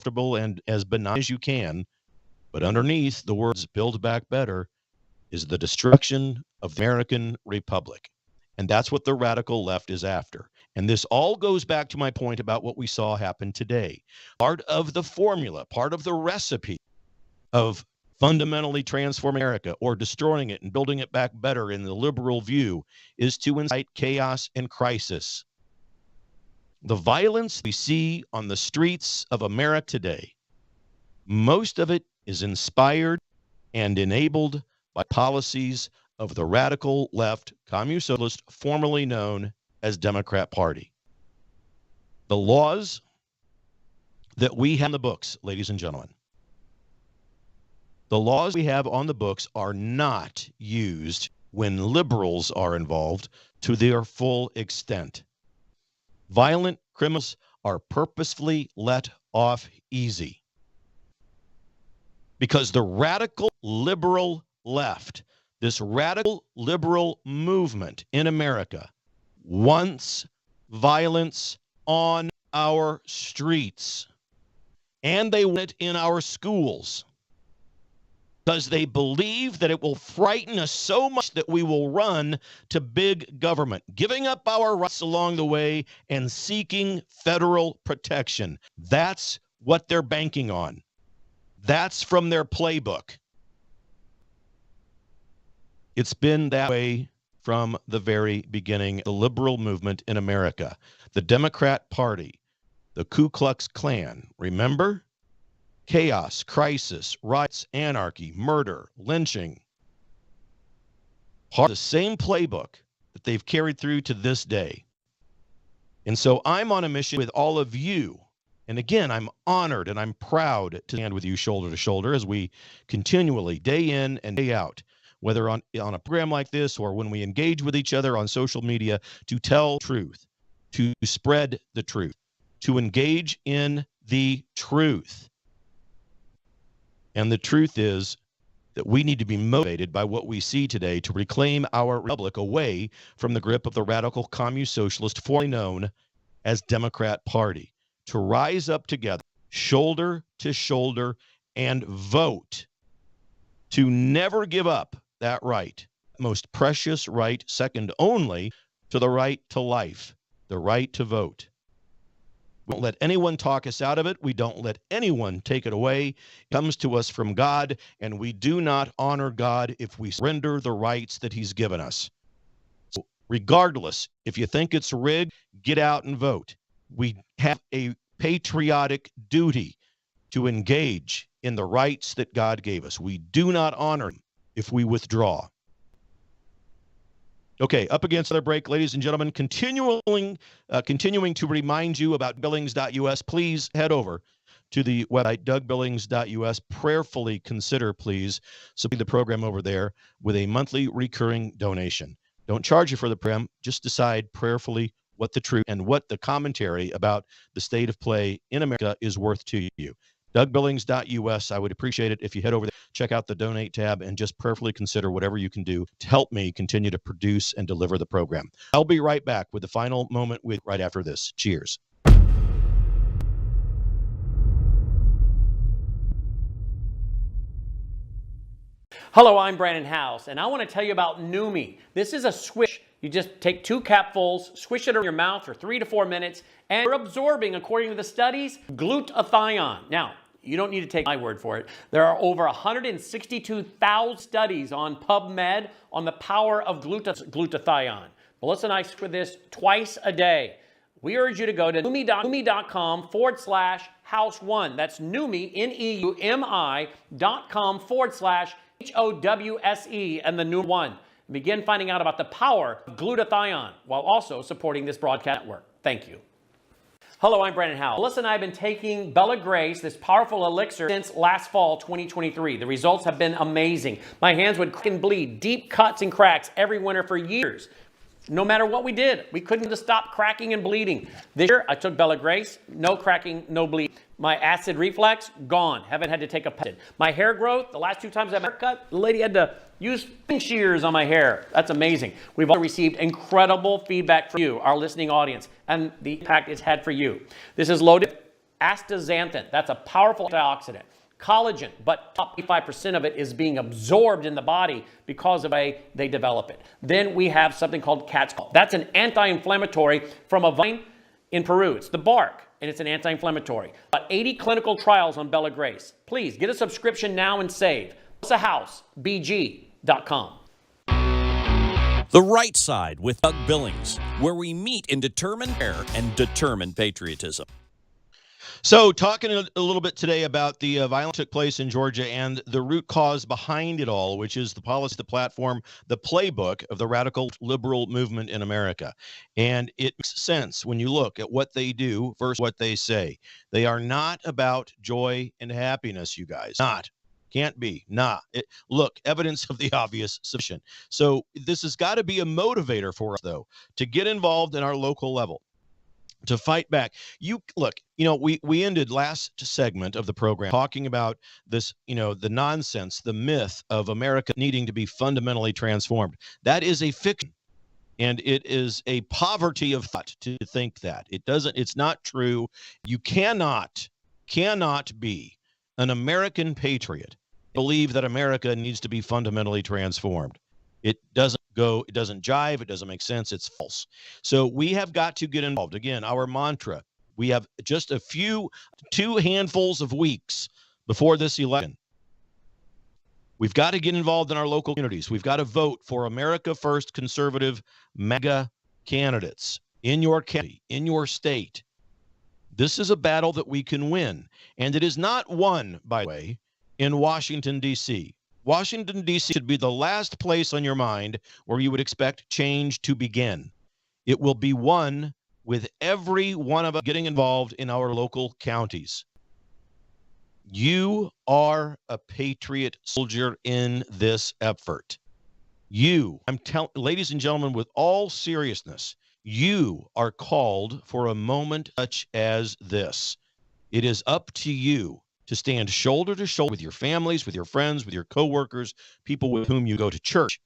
comfortable and as benign as you can. But underneath the words Build Back Better is the destruction of the American Republic. And that's what the radical left is after. And this all goes back to my point about what we saw happen today. Part of the formula, part of the recipe of fundamentally transforming America or destroying it and building it back better in the liberal view is to incite chaos and crisis. The violence we see on the streets of America today, most of it is inspired and enabled by policies of the radical left, communist socialist, formerly known as Democrat Party. The laws that we have on the books, ladies and gentlemen, the laws we have on the books are not used when liberals are involved to their full extent. Violent criminals are purposefully let off easy because the radical liberal left, this radical liberal movement in America, wants violence on our streets, and they want it in our schools because they believe that it will frighten us so much that we will run to big government, giving up our rights along the way and seeking federal protection. That's what they're banking on. That's from their playbook. It's been that way from the very beginning. The liberal movement in America, the Democrat Party, the Ku Klux Klan, remember? Chaos, crisis, riots, anarchy, murder, lynching. Part of the same playbook that they've carried through to this day. And so I'm on a mission with all of you. And again, I'm honored and I'm proud to stand with you shoulder to shoulder as we continually, day in and day out, whether on a program like this or when we engage with each other on social media, to tell truth, to spread the truth, to engage in the truth. And the truth is that we need to be motivated by what we see today to reclaim our republic away from the grip of the radical communist socialist, formerly known as Democrat Party, to rise up together, shoulder to shoulder, and vote to never give up that right, most precious right, second only to the right to life, the right to vote. We don't let anyone talk us out of it. We don't let anyone take it away. It comes to us from God, and we do not honor God if we surrender the rights that he's given us. So regardless, if you think it's rigged, get out and vote. We have a patriotic duty to engage in the rights that God gave us. We do not honor them if we withdraw. Okay, up against another break, ladies and gentlemen, continuing to remind you about Billings.us, please head over to the website, dougbillings.us. Prayerfully consider, please, supporting the program over there with a monthly recurring donation. Don't charge you for the program. Just decide prayerfully what the truth and what the commentary about the state of play in America is worth to you. dougbillings.us. I would appreciate it if you head over there, check out the donate tab, and just prayerfully consider whatever you can do to help me continue to produce and deliver the program. I'll be right back with the final moment right after this. Cheers. Hello, I'm Brandon House, and I want to tell you about Numi. This is a swish. You just take 2 capfuls, swish it in your mouth for 3 to 4 minutes, and you're absorbing, according to the studies, glutathione. Now, you don't need to take my word for it. There are over 162,000 studies on PubMed on the power of glutathione. Melissa and I swear this twice a day. We urge you to go to numi.com/house1. That's Numi, NEUMI.com/HOWSE, and the new one. Begin finding out about the power of glutathione while also supporting this broadcast network. Thank you. Hello, I'm Brandon Howe. Melissa and I have been taking Bella Grace, this powerful elixir, since last fall, 2023. The results have been amazing. My hands would crack and bleed, deep cuts and cracks every winter for years. No matter what we did, we couldn't just stop cracking and bleeding. This year, I took Bella Grace, no cracking, no bleeding. My acid reflux, gone. Haven't had to take a pet. My hair growth, the last 2 times I had a haircut, the lady had to use shears on my hair. That's amazing. We've also received incredible feedback from you, our listening audience, and the impact it's had for you. This is loaded Astaxanthin, that's a powerful antioxidant. Collagen, but top 85% of it is being absorbed in the body because of they develop it. Then we have something called cat's claw. That's an anti-inflammatory from a vine in Peru. It's the bark, and it's an anti-inflammatory. About 80 clinical trials on Bella Grace. Please get a subscription now and save. It's a house, bg.com. The Right Side with Doug Billings, where we meet in determined care and determined patriotism. So talking a little bit today about the violence that took place in Georgia and the root cause behind it all, which is the policy, the platform, the playbook of the radical liberal movement in America. And it makes sense when you look at what they do versus what they say. They are not about joy and happiness, you guys. Not. Can't be. Look, evidence of the obvious sufficient. So this has got to be a motivator for us, though, to get involved in our local level, to fight back. We ended last segment of the program talking about this, the nonsense, the myth of America needing to be fundamentally transformed. That is a fiction. And it is a poverty of thought to think that. It's not true. You cannot be an American patriot, believe that America needs to be fundamentally transformed. It doesn't jive, it doesn't make sense, it's false. So we have got to get involved. Again, our mantra, we have just two handfuls of weeks before this election. We've got to get involved in our local communities. We've got to vote for America First conservative MAGA candidates in your county, in your state. This is a battle that we can win. And it is not won, by the way, in Washington, D.C. Washington, D.C. should be the last place on your mind where you would expect change to begin. It will be won with every one of us getting involved in our local counties. You are a patriot soldier in this effort. Ladies and gentlemen, with all seriousness, you are called for a moment such as this. It is up to you to stand shoulder to shoulder with your families, with your friends, with your coworkers, people with whom you go to church,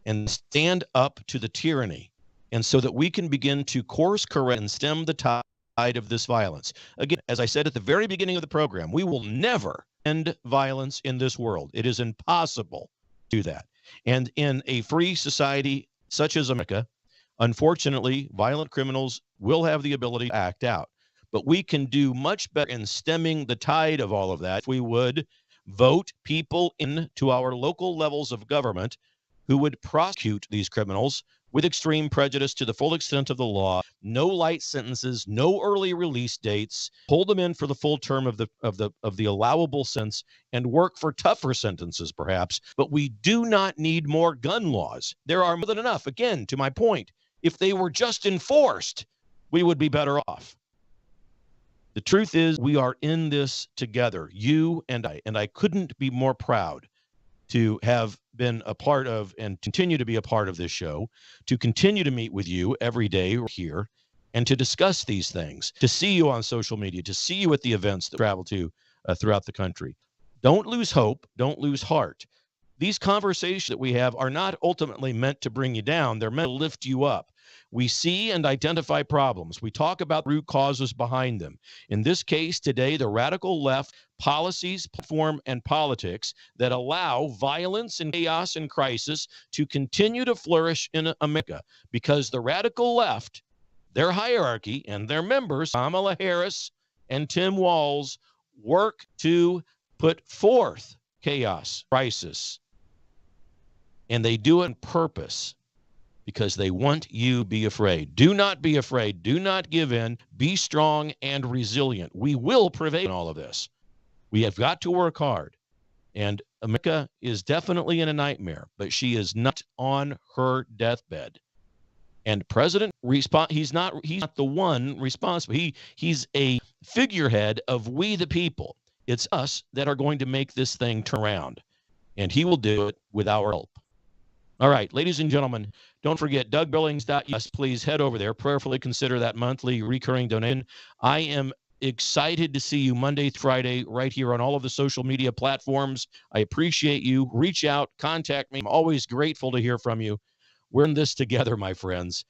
and stand up to the tyranny. And so that we can begin to course correct and stem the tide of this violence. Again, as I said at the very beginning of the program, we will never end violence in this world. It is impossible to do that. And in a free society such as America, unfortunately, violent criminals will have the ability to act out. But we can do much better in stemming the tide of all of that if we would vote people into our local levels of government who would prosecute these criminals with extreme prejudice to the full extent of the law, no light sentences, no early release dates, hold them in for the full term of the allowable sentence, and work for tougher sentences perhaps. But we do not need more gun laws. There are more than enough. Again, to my point, if they were just enforced, we would be better off. The truth is, we are in this together, you and I couldn't be more proud to have been a part of and continue to be a part of this show, to continue to meet with you every day here, and to discuss these things, to see you on social media, to see you at the events that travel to throughout the country. Don't lose hope. Don't lose heart. These conversations that we have are not ultimately meant to bring you down. They're meant to lift you up. We see and identify problems. We talk about root causes behind them. In this case today, the radical left policies, platform, and politics that allow violence and chaos and crisis to continue to flourish in America because the radical left, their hierarchy and their members, Kamala Harris and Tim Walz, work to put forth chaos, crisis, and they do it on purpose. Because they want you to be afraid. Do not be afraid. Do not give in. Be strong and resilient. We will prevail in all of this. We have got to work hard. And America is definitely in a nightmare, but she is not on her deathbed. And President, he's not the one responsible. He's a figurehead of we the people. It's us that are going to make this thing turn around. And he will do it with our help. All right, ladies and gentlemen, don't forget DougBillings.us. Please head over there. Prayerfully consider that monthly recurring donation. I am excited to see you Monday, Friday, right here on all of the social media platforms. I appreciate you. Reach out, contact me. I'm always grateful to hear from you. We're in this together, my friends.